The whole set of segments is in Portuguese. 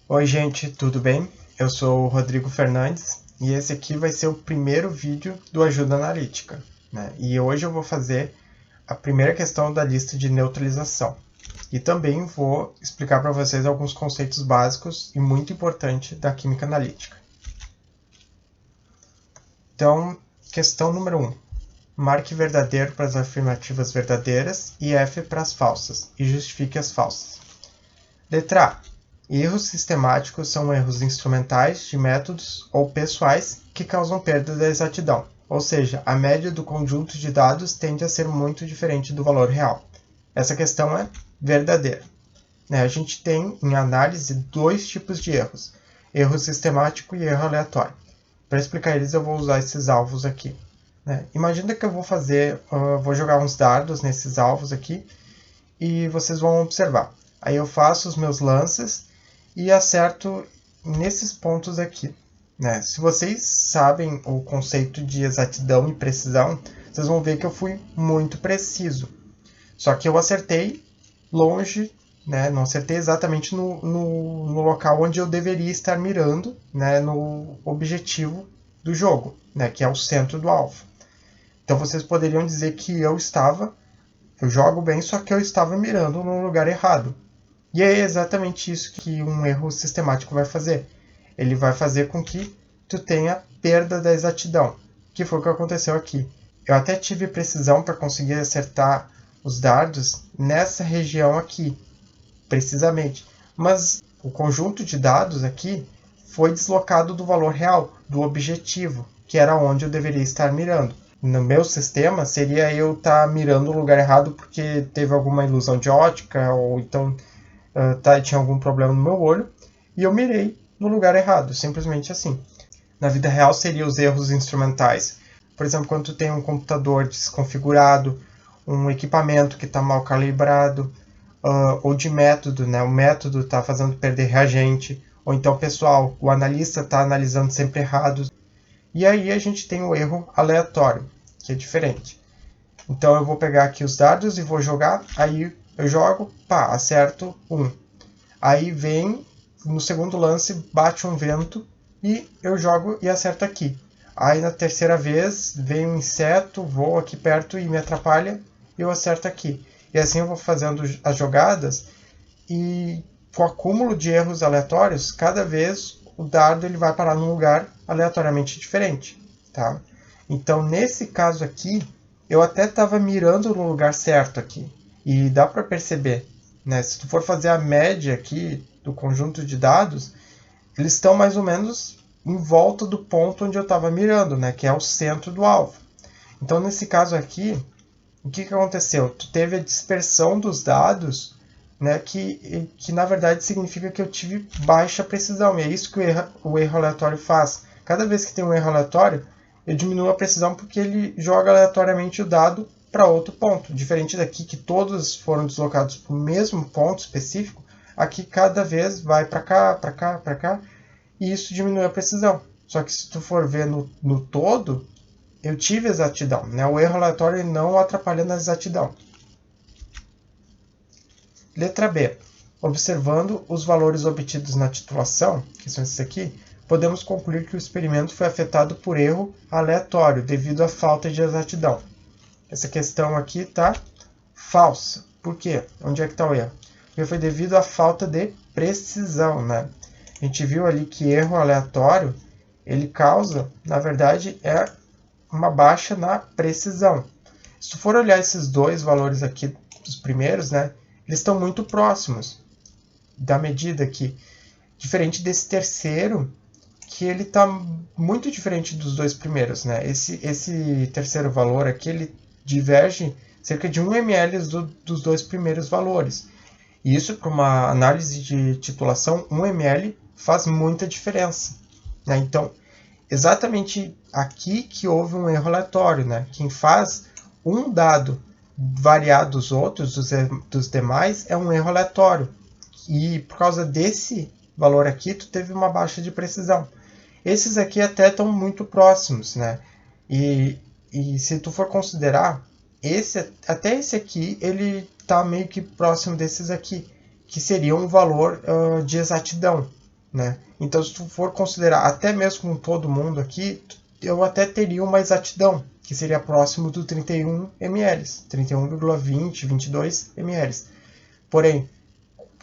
Oi gente, tudo bem? Eu sou o Rodrigo Fernandes e esse aqui vai ser o primeiro vídeo do Ajuda Analítica, né? E hoje eu vou fazer a primeira questão da lista de neutralização. E também vou explicar para vocês alguns conceitos básicos e muito importantes da química analítica. Então, questão número 1. Marque verdadeiro para as afirmativas verdadeiras e F para as falsas, e justifique as falsas. Letra A. Erros sistemáticos são erros instrumentais, de métodos ou pessoais que causam perda da exatidão, ou seja, a média do conjunto de dados tende a ser muito diferente do valor real. Essa questão é verdadeira. A gente tem em análise dois tipos de erros, erro sistemático e erro aleatório. Para explicar eles eu vou usar esses alvos aqui. Imagina que eu vou jogar uns dardos nesses alvos aqui e vocês vão observar. Aí eu faço os meus lances e acerto nesses pontos aqui. Se vocês sabem o conceito de exatidão e precisão, vocês vão ver que eu fui muito preciso. Só que eu acertei longe, não acertei exatamente no local onde eu deveria estar mirando, no objetivo do jogo, que é o centro do alvo. Então vocês poderiam dizer que eu jogo bem, só que eu estava mirando no lugar errado. E é exatamente isso que um erro sistemático vai fazer. Ele vai fazer com que tu tenha perda da exatidão, que foi o que aconteceu aqui. Eu até tive precisão para conseguir acertar os dardos nessa região aqui, precisamente. Mas o conjunto de dados aqui foi deslocado do valor real, do objetivo, que era onde eu deveria estar mirando. No meu sistema, seria eu estar mirando no lugar errado porque teve alguma ilusão de ótica, ou então tinha algum problema no meu olho, e eu mirei no lugar errado, simplesmente assim. Na vida real, seriam os erros instrumentais. Por exemplo, quando tu tem um computador desconfigurado, um equipamento que está mal calibrado, ou de método, o método está fazendo perder reagente, ou então, pessoal, o analista está analisando sempre errado. E aí a gente tem o erro aleatório, que é diferente. Então eu vou pegar aqui os dados e vou jogar, aí eu jogo, acerto 1. Aí vem, no segundo lance, bate um vento e eu jogo e acerto aqui. Aí na terceira vez, vem um inseto, voa aqui perto e me atrapalha e eu acerto aqui. E assim eu vou fazendo as jogadas e com o acúmulo de erros aleatórios, cada vez o dardo ele vai parar num lugar aleatoriamente diferente. Tá? Então nesse caso aqui, eu até estava mirando no lugar certo aqui. E dá para perceber, se tu for fazer a média aqui do conjunto de dados, eles estão mais ou menos em volta do ponto onde eu estava mirando, que é o centro do alvo. Então, nesse caso aqui, o que aconteceu? Tu teve a dispersão dos dados, que na verdade significa que eu tive baixa precisão. E é isso que o erro aleatório faz. Cada vez que tem um erro aleatório, eu diminuo a precisão porque ele joga aleatoriamente o dado para outro ponto. Diferente daqui, que todos foram deslocados para o mesmo ponto específico, aqui cada vez vai para cá, para cá, para cá, e isso diminui a precisão. Só que se tu for ver no todo, eu tive exatidão. O erro aleatório não atrapalha na exatidão. Letra B. Observando os valores obtidos na titulação, que são esses aqui, podemos concluir que o experimento foi afetado por erro aleatório devido à falta de exatidão. Essa questão aqui está falsa. Por quê? Onde é que está o erro? Porque foi devido à falta de precisão. A gente viu ali que erro aleatório, ele causa, na verdade, uma baixa na precisão. Se tu for olhar esses dois valores aqui, os primeiros, eles estão muito próximos da medida aqui. Diferente desse terceiro, que ele está muito diferente dos dois primeiros. Esse terceiro valor aqui, ele diverge cerca de 1 ml dos dois primeiros valores. E isso, para uma análise de titulação, 1 ml faz muita diferença. Então, exatamente aqui que houve um erro aleatório. Quem faz um dado variar dos outros, dos demais, é um erro aleatório. E por causa desse valor aqui, tu teve uma baixa de precisão. Esses aqui até estão muito próximos, E se tu for considerar, até esse aqui, ele está meio que próximo desses aqui, que seria um valor de exatidão. né? Então, se tu for considerar até mesmo com todo mundo aqui, eu até teria uma exatidão, que seria próximo do 31 ml, 31,20, 22 ml. Porém,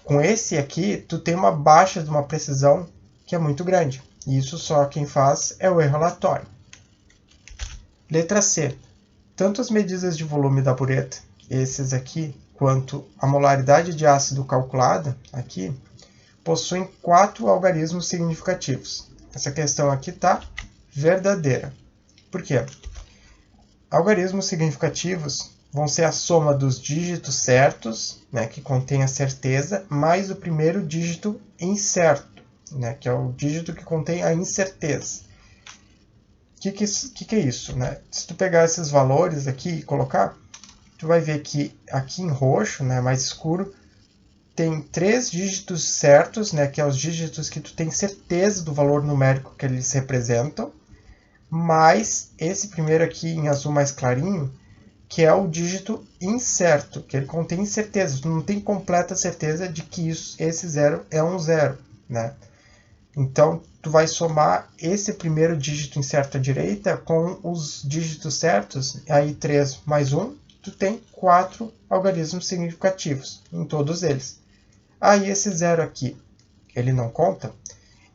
com esse aqui, tu tem uma baixa de uma precisão que é muito grande. E isso só quem faz é o erro aleatório. Letra C. Tanto as medidas de volume da bureta, esses aqui, quanto a molaridade de ácido calculada, aqui, possuem 4 algarismos significativos. Essa questão aqui está verdadeira. Por quê? Algarismos significativos vão ser a soma dos dígitos certos, né, que contém a certeza, mais o primeiro dígito incerto, né, que é o dígito que contém a incerteza. O que é isso? Né? Se tu pegar esses valores aqui e colocar, tu vai ver que aqui em roxo, né, mais escuro, tem 3 dígitos certos, né, que são os dígitos que tu tem certeza do valor numérico que eles representam, mais esse primeiro aqui em azul mais clarinho, que é o dígito incerto, que ele contém incerteza. Tu não tem completa certeza de que esse zero é um zero, né? Então, tu vai somar esse primeiro dígito incerto à direita com os dígitos certos, aí 3 mais 1, tu tem 4 algarismos significativos em todos eles. Aí esse zero aqui, ele não conta.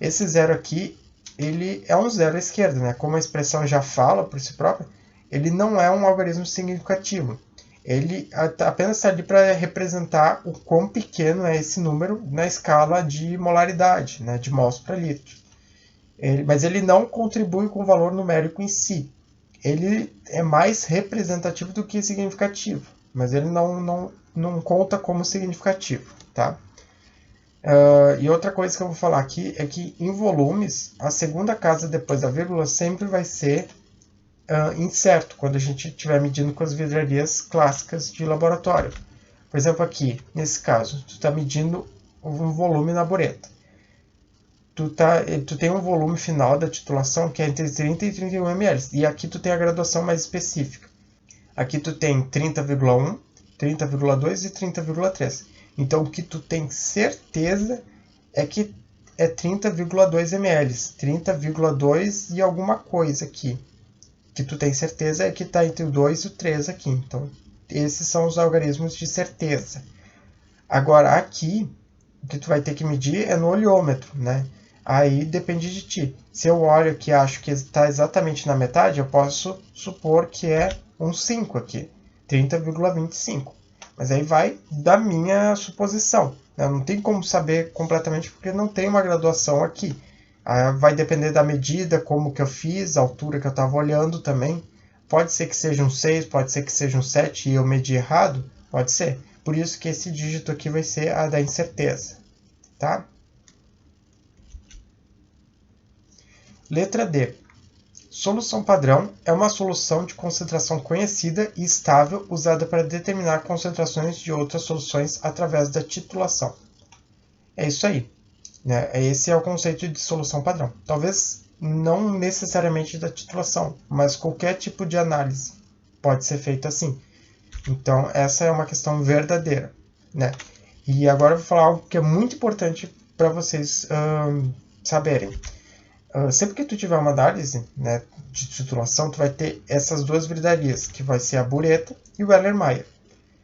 Esse zero aqui, ele é um zero à esquerda, né? Como a expressão já fala por si própria, ele não é um algarismo significativo. Ele apenas está ali para representar o quão pequeno é esse número na escala de molaridade, né, de mols para litro. Mas ele não contribui com o valor numérico em si. Ele é mais representativo do que significativo, mas ele não conta como significativo. Tá? E outra coisa que eu vou falar aqui é que em volumes, a segunda casa depois da vírgula sempre vai ser incerto, quando a gente estiver medindo com as vidrarias clássicas de laboratório. Por exemplo, aqui, nesse caso, tu está medindo um volume na bureta. Tu tem um volume final da titulação que é entre 30 e 31 ml, e aqui tu tem a graduação mais específica. Aqui tu tem 30,1, 30,2 e 30,3. Então, o que tu tem certeza é que é 30,2 ml, 30,2 e alguma coisa aqui. Que tu tem certeza é que está entre o 2 e o 3 aqui. Então, esses são os algarismos de certeza. Agora, aqui, o que tu vai ter que medir é no olhômetro, né? Aí depende de ti. Se eu olho que acho que está exatamente na metade, eu posso supor que é um 5 aqui, 30,25. Mas aí vai da minha suposição. Né? Não tem como saber completamente porque não tem uma graduação aqui. Vai depender da medida, como que eu fiz, a altura que eu estava olhando também. Pode ser que seja um 6, pode ser que seja um 7 e eu medi errado. Pode ser. Por isso que esse dígito aqui vai ser a da incerteza. Tá? Letra D. Solução padrão é uma solução de concentração conhecida e estável usada para determinar concentrações de outras soluções através da titulação. É isso aí. Né? Esse é o conceito de solução padrão. Talvez não necessariamente da titulação, mas qualquer tipo de análise pode ser feita assim. Então, essa é uma questão verdadeira. Né? E agora eu vou falar algo que é muito importante para vocês saberem. Sempre que tu tiver uma análise, né, de titulação, tu vai ter essas duas vidrarias, que vai ser a bureta e o Erlenmeyer.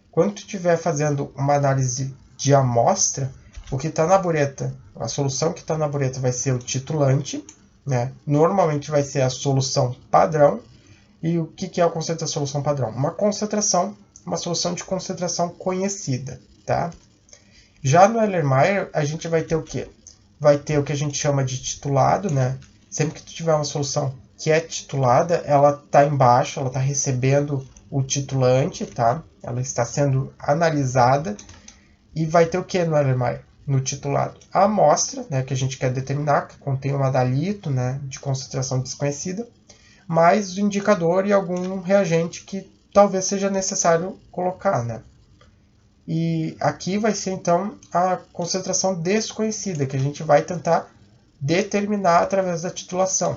Quando tu estiver fazendo uma análise de amostra, o que está na bureta, a solução que está na bureta vai ser o titulante, né? Normalmente vai ser a solução padrão. E o que é o conceito da solução padrão? Uma solução de concentração conhecida. Tá? Já no Erlenmeyer, a gente vai ter o quê? Vai ter o que a gente chama de titulado, né? Sempre que tu tiver uma solução que é titulada, ela está embaixo, ela está recebendo o titulante, tá? Ela está sendo analisada. E vai ter o que no Erlenmeyer? No titulado? A amostra, né, que a gente quer determinar, que contém um adalito, né, de concentração desconhecida, mais o indicador e algum reagente que talvez seja necessário colocar, né? E aqui vai ser, então, a concentração desconhecida, que a gente vai tentar determinar através da titulação.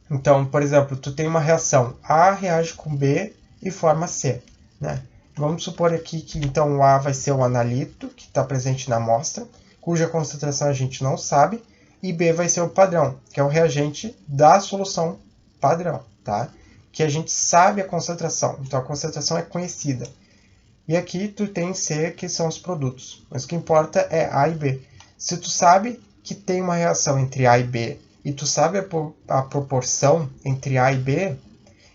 Então, por exemplo, tu tem uma reação A reage com B e forma C. Né? Vamos supor aqui que, então, o A vai ser o analito, que está presente na amostra, cuja concentração a gente não sabe, e B vai ser o padrão, que é o reagente da solução padrão, tá? Que a gente sabe a concentração, então a concentração é conhecida. E aqui tu tem C, que são os produtos, mas o que importa é A e B. Se tu sabe que tem uma reação entre A e B, e tu sabe a proporção entre A e B,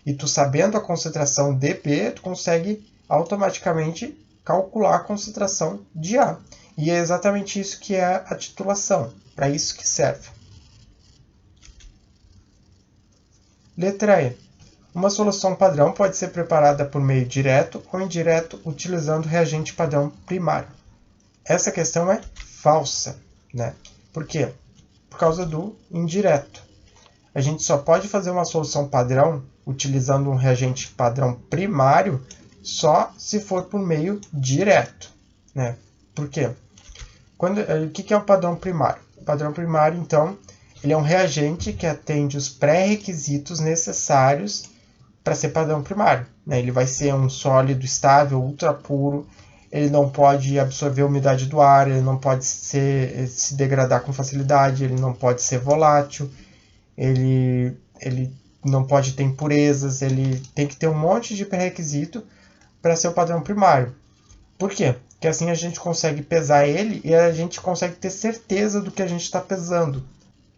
e tu sabendo a concentração de B, tu consegue automaticamente calcular a concentração de A. E é exatamente isso que é a titulação, para isso que serve. Letra E. Uma solução padrão pode ser preparada por meio direto ou indireto utilizando reagente padrão primário. Essa questão é falsa, né? Por quê? Por causa do indireto. A gente só pode fazer uma solução padrão utilizando um reagente padrão primário só se for por meio direto, né? Por quê? O que é o padrão primário? O padrão primário, então, ele é um reagente que atende os pré-requisitos necessários para ser padrão primário, né? Ele vai ser um sólido estável, ultra puro, ele não pode absorver a umidade do ar, ele não pode se degradar com facilidade, ele não pode ser volátil, ele não pode ter impurezas, ele tem que ter um monte de pré-requisito para ser o padrão primário. Por quê? Porque assim a gente consegue pesar ele e a gente consegue ter certeza do que a gente está pesando.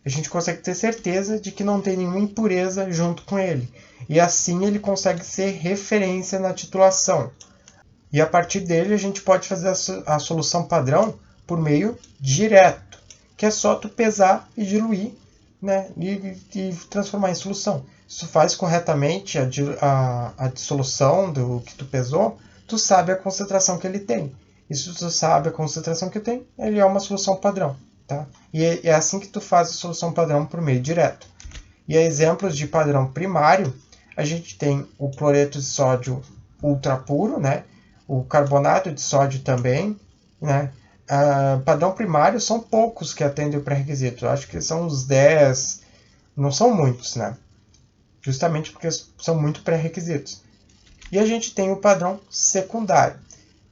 A gente consegue ter certeza de que não tem nenhuma impureza junto com ele. E assim ele consegue ser referência na titulação. E a partir dele a gente pode fazer a solução padrão por meio direto, que é só tu pesar e diluir, né, e transformar em solução. Se tu faz corretamente a dissolução do que tu pesou, tu sabe a concentração que ele tem. E se tu sabe a concentração que tem, ele é uma solução padrão. Tá? E é assim que tu faz a solução padrão por meio direto. E exemplos de padrão primário, a gente tem o cloreto de sódio ultra puro, né? O carbonato de sódio também, né? Padrão primário são poucos que atendem o pré-requisito. Eu acho que são uns 10, não são muitos, né? Justamente porque são muito pré-requisitos. E a gente tem o padrão secundário,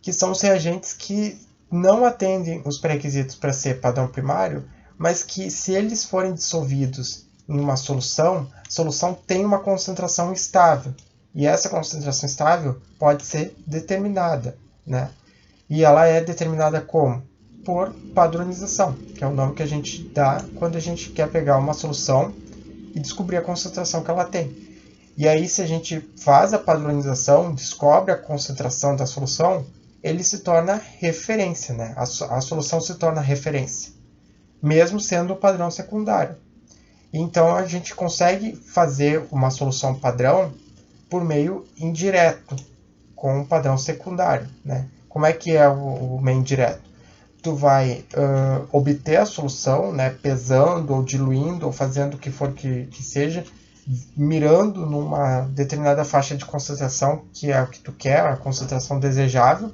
que são os reagentes que não atendem os pré-requisitos para ser padrão primário, mas que se eles forem dissolvidos em uma solução, a solução tem uma concentração estável. E essa concentração estável pode ser determinada, né? E ela é determinada como? Por padronização, que é o nome que a gente dá quando a gente quer pegar uma solução e descobrir a concentração que ela tem. E aí, se a gente faz a padronização, descobre a concentração da solução, ele se torna referência, né? A solução se torna referência, mesmo sendo o padrão secundário. Então, a gente consegue fazer uma solução padrão por meio indireto, com o padrão secundário, né? Como é que é o meio indireto? Tu vai obter a solução, né, pesando ou diluindo ou fazendo o que for que seja, mirando numa determinada faixa de concentração, que é o que tu quer, a concentração desejável,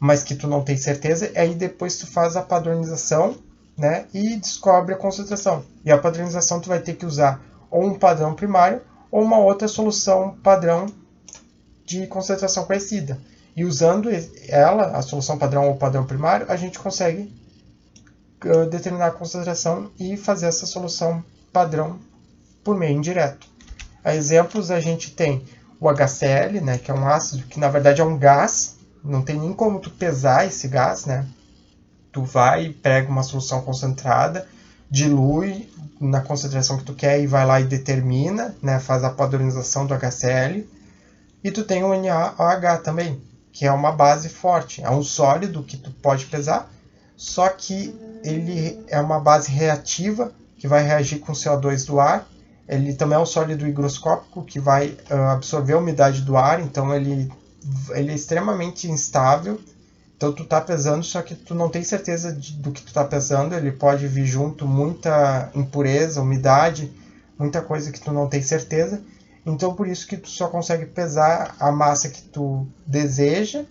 mas que tu não tem certeza, e aí depois tu faz a padronização, né, e descobre a concentração. E a padronização tu vai ter que usar ou um padrão primário ou uma outra solução padrão de concentração conhecida. E usando ela, a solução padrão ou padrão primário, a gente consegue determinar a concentração e fazer essa solução padrão por meio indireto. A exemplos a gente tem o HCl, né, que é um ácido que na verdade é um gás, não tem nem como tu pesar esse gás, né? Tu vai e pega uma solução concentrada, dilui na concentração que tu quer e vai lá e determina, né, faz a padronização do HCl. E tu tem o NaOH também, que é uma base forte, é um sólido que tu pode pesar, só que ele é uma base reativa que vai reagir com o CO2 do ar. Ele também é um sólido higroscópico que vai absorver a umidade do ar, então ele é extremamente instável. Então tu está pesando, só que tu não tem certeza do que tu está pesando, ele pode vir junto muita impureza, umidade, muita coisa que tu não tem certeza. Então por isso que tu só consegue pesar a massa que tu deseja,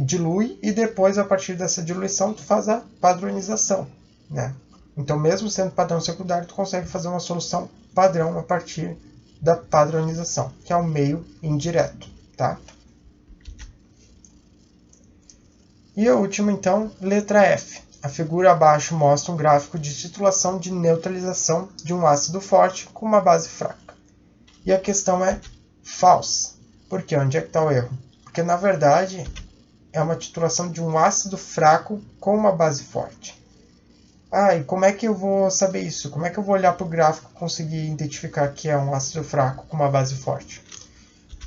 dilui e depois a partir dessa diluição tu faz a padronização, né? Então mesmo sendo padrão secundário tu consegue fazer uma solução padrão a partir da padronização, que é o meio indireto, tá? E a última, então, letra F. a figura abaixo mostra um gráfico de titulação de neutralização de um ácido forte com uma base fraca. E a questão é falsa. Por quê? Onde é que está o erro? Porque, na verdade, é uma titulação de um ácido fraco com uma base forte. E como é que eu vou saber isso? Como é que eu vou olhar para o gráfico e conseguir identificar que é um ácido fraco com uma base forte?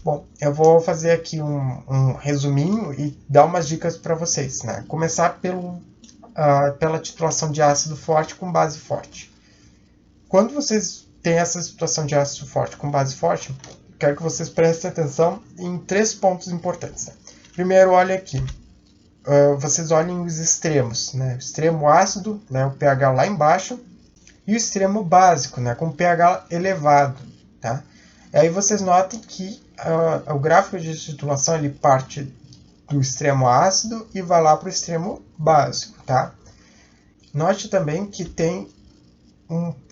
Bom, eu vou fazer aqui um resuminho e dar umas dicas para vocês, né? Começar pela titulação de ácido forte com base forte. Quando vocês têm essa situação de ácido forte com base forte, quero que vocês prestem atenção em 3 pontos importantes. Né? Primeiro, olha aqui. Vocês olhem os extremos, né? O extremo ácido, né? O pH lá embaixo, e o extremo básico, né? Com o pH elevado. Tá? E aí vocês notem que o gráfico de titulação ele parte do extremo ácido e vai lá para o extremo básico. Tá? Note também que tem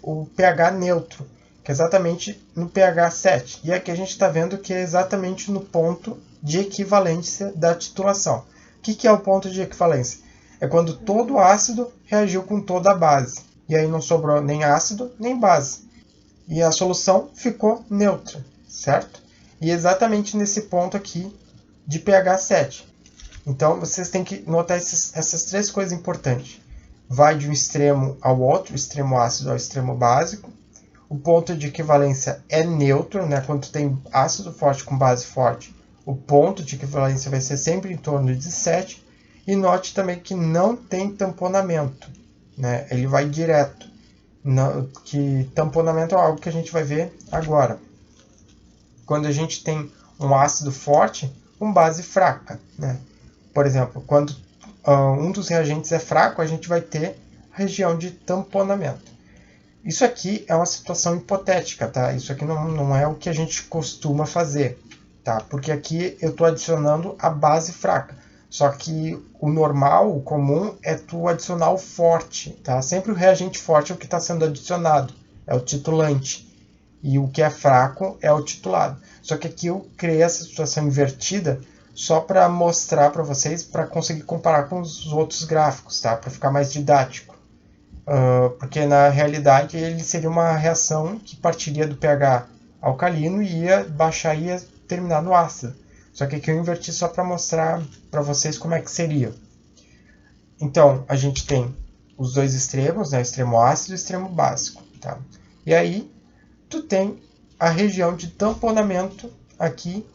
o pH neutro, que é exatamente no pH 7. E aqui a gente está vendo que é exatamente no ponto de equivalência da titulação. O que é o ponto de equivalência? É quando todo o ácido reagiu com toda a base. E aí não sobrou nem ácido nem base. E a solução ficou neutra, certo? E exatamente nesse ponto aqui de pH 7. Então vocês têm que notar essas 3 coisas importantes. Vai de um extremo ao outro, extremo ácido ao extremo básico. O ponto de equivalência é neutro, né? Quando tem ácido forte com base forte, o ponto de equivalência vai ser sempre em torno de 7. E note também que não tem tamponamento, né? Ele vai direto. Que tamponamento é algo que a gente vai ver agora. Quando a gente tem um ácido forte com base fraca, né? Por exemplo, quando um dos reagentes é fraco, a gente vai ter região de tamponamento. Isso aqui é uma situação hipotética, tá? Isso aqui não é o que a gente costuma fazer, tá? Porque aqui eu estou adicionando a base fraca. Só que o normal, o comum, é tu adicionar o forte, tá? Sempre o reagente forte é o que está sendo adicionado, é o titulante. E o que é fraco é o titulado. Só que aqui eu criei essa situação invertida só para mostrar para vocês, para conseguir comparar com os outros gráficos, tá? Para ficar mais didático. Porque na realidade ele seria uma reação que partiria do pH alcalino e ia baixar e ia terminar no ácido. Só que aqui eu inverti só para mostrar para vocês como é que seria. Então, a gente tem os 2 extremos, né? Extremo ácido e extremo básico. Tá? E aí, tu tem a região de tamponamento aqui.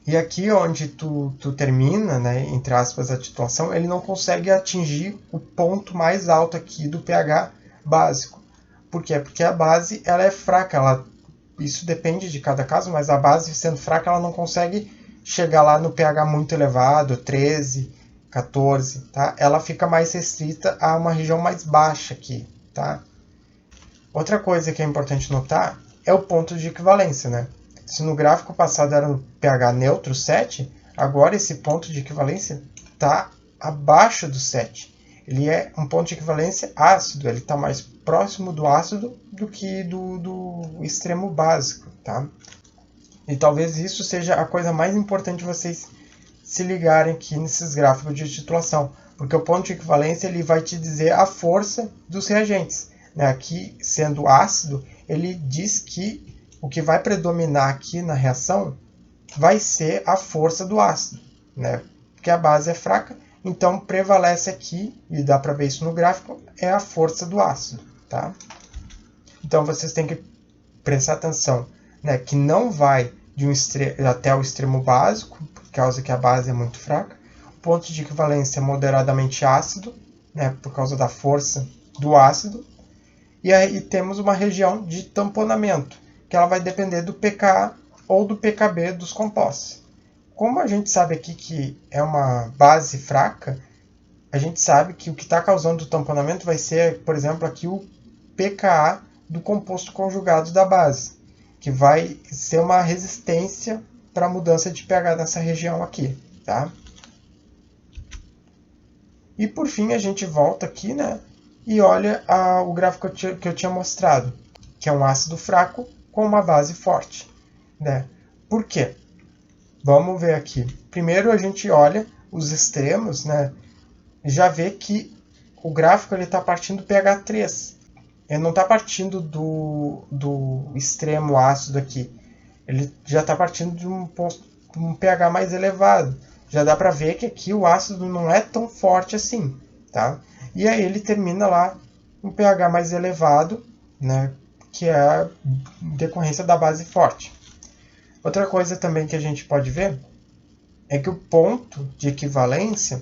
E aqui onde tu termina, né, entre aspas, a titulação, ele não consegue atingir o ponto mais alto aqui do pH básico. Por quê? Porque a base ela é fraca. Isso depende de cada caso, mas a base sendo fraca, ela não consegue chegar lá no pH muito elevado, 13, 14. Tá? Ela fica mais restrita a uma região mais baixa aqui. Tá? Outra coisa que é importante notar é o ponto de equivalência, né? Se no gráfico passado era no pH neutro 7, agora esse ponto de equivalência está abaixo do 7. Ele é um ponto de equivalência ácido, ele está mais próximo do ácido do que do extremo básico. Tá? E talvez isso seja a coisa mais importante de vocês se ligarem aqui nesses gráficos de titulação, porque o ponto de equivalência ele vai te dizer a força dos reagentes. Né? Aqui, sendo ácido, ele diz que o que vai predominar aqui na reação vai ser a força do ácido, né? Porque a base é fraca, então prevalece aqui, e dá para ver isso no gráfico, é a força do ácido. Tá? Então vocês têm que prestar atenção, né? Que não vai de até o extremo básico, por causa que a base é muito fraca. O ponto de equivalência é moderadamente ácido, né? Por causa da força do ácido. E aí temos uma região de tamponamento, que ela vai depender do pKa ou do pKb dos compostos. Como a gente sabe aqui que é uma base fraca, a gente sabe que o que está causando o tamponamento vai ser, por exemplo, aqui o pKa do composto conjugado da base, que vai ser uma resistência para a mudança de pH nessa região aqui. Tá? E por fim a gente volta aqui, né, e olha o gráfico que eu tinha mostrado, que é um ácido fraco com uma base forte. Né? Por quê? Vamos ver aqui. Primeiro a gente olha os extremos, né? Já vê que o gráfico está partindo do pH 3. Ele não está partindo do extremo ácido aqui. Ele já está partindo de um pH mais elevado. Já dá para ver que aqui o ácido não é tão forte assim. Tá? E aí ele termina lá um pH mais elevado, né, que é a decorrência da base forte. Outra coisa também que a gente pode ver é que o ponto de equivalência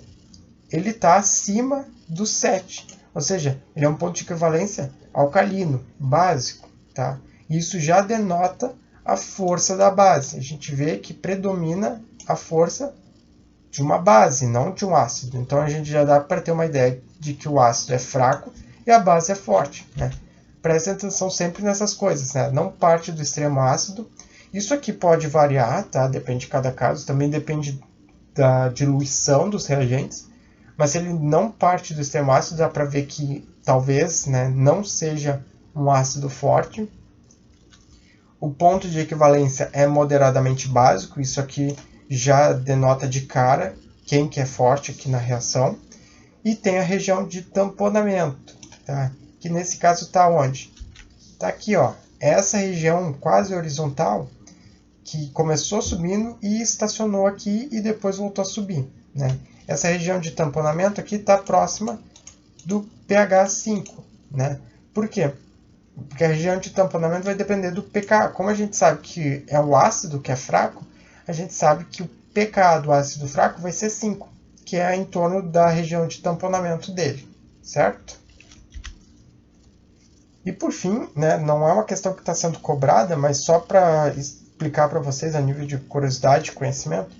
ele está acima do 7. Ou seja, ele é um ponto de equivalência alcalino, básico. Tá? Isso já denota a força da base. A gente vê que predomina a força de uma base, não de um ácido. Então a gente já dá para ter uma ideia de que o ácido é fraco e a base é forte. Né? Prestem atenção sempre nessas coisas. Né? Não parte do extremo ácido. Isso aqui pode variar, tá? Depende de cada caso. Também depende da diluição dos reagentes. Mas se ele não parte do extremo ácido, dá para ver que talvez, né, não seja um ácido forte. O ponto de equivalência é moderadamente básico. Isso aqui já denota de cara quem que é forte aqui na reação. E tem a região de tamponamento, tá? Que nesse caso está onde? Está aqui, ó. Essa região quase horizontal que começou subindo e estacionou aqui e depois voltou a subir. Né? Essa região de tamponamento aqui está próxima do pH 5. Né? Por quê? Porque a região de tamponamento vai depender do pKa. Como a gente sabe que é o ácido que é fraco, a gente sabe que o pKa do ácido fraco vai ser 5, que é em torno da região de tamponamento dele. Certo? E por fim, né, não é uma questão que está sendo cobrada, mas só para explicar para vocês a nível de curiosidade e conhecimento,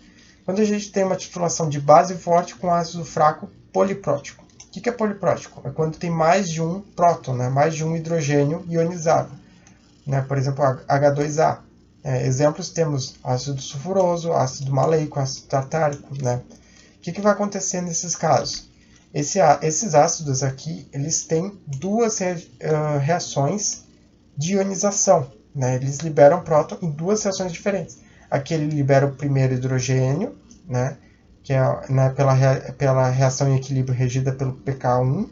quando a gente tem uma titulação de base forte com ácido fraco poliprótico. O que é poliprótico? É quando tem mais de um próton, né, mais de um hidrogênio ionizado. Né, por exemplo, H2A. Exemplos temos ácido sulfuroso, ácido maleico, ácido tartárico. Né? O que vai acontecer nesses casos? Esses ácidos aqui, eles têm duas reações de ionização. Né? Eles liberam próton em duas reações diferentes. Aqui ele libera o primeiro hidrogênio, né? Que é, né, pela reação em equilíbrio regida pelo pK1.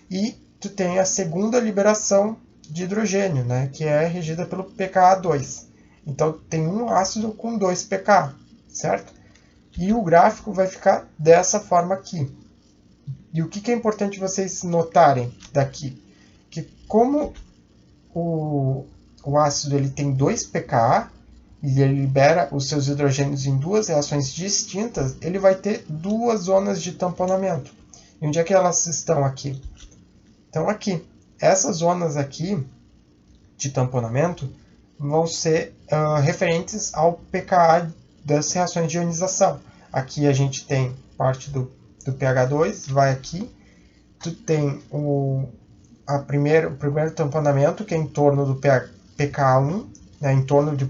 E tu tem a segunda liberação de hidrogênio, né? Que é regida pelo pKa2. Então tem um ácido com 2 pK, certo? E o gráfico vai ficar dessa forma aqui. E o que é importante vocês notarem daqui? Que como o ácido ele tem 2 pKa e ele libera os seus hidrogênios em duas reações distintas, ele vai ter duas zonas de tamponamento. E onde é que elas estão aqui? Então aqui. Essas zonas aqui de tamponamento vão ser referentes ao pKa das reações de ionização. Aqui a gente tem parte do pH 2, vai aqui. Tu tem o primeiro tamponamento, que é em torno do pKa1, né, em torno de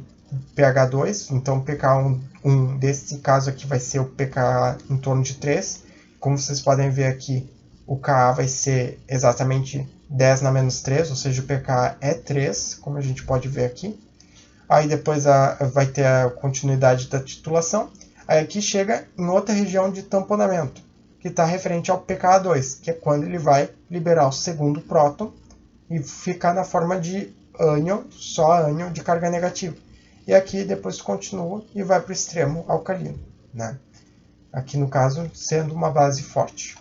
pH 2. Então, o pKa1 desse caso aqui vai ser o pKa em torno de 3. Como vocês podem ver aqui, o Ka vai ser exatamente 10 na menos 3, ou seja, o pKa é 3, como a gente pode ver aqui. Aí depois vai ter a continuidade da titulação. Aí aqui chega em outra região de tamponamento, que está referente ao pKa2, que é quando ele vai liberar o segundo próton e ficar na forma de ânion, só ânion de carga negativa. E aqui depois continua e vai para o extremo alcalino. Né? Aqui no caso, sendo uma base forte.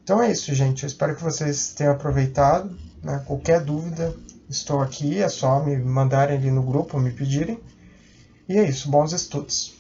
Então é isso, gente. Eu espero que vocês tenham aproveitado. Né? Qualquer dúvida, estou aqui. É só me mandarem ali no grupo, me pedirem. E é isso. Bons estudos.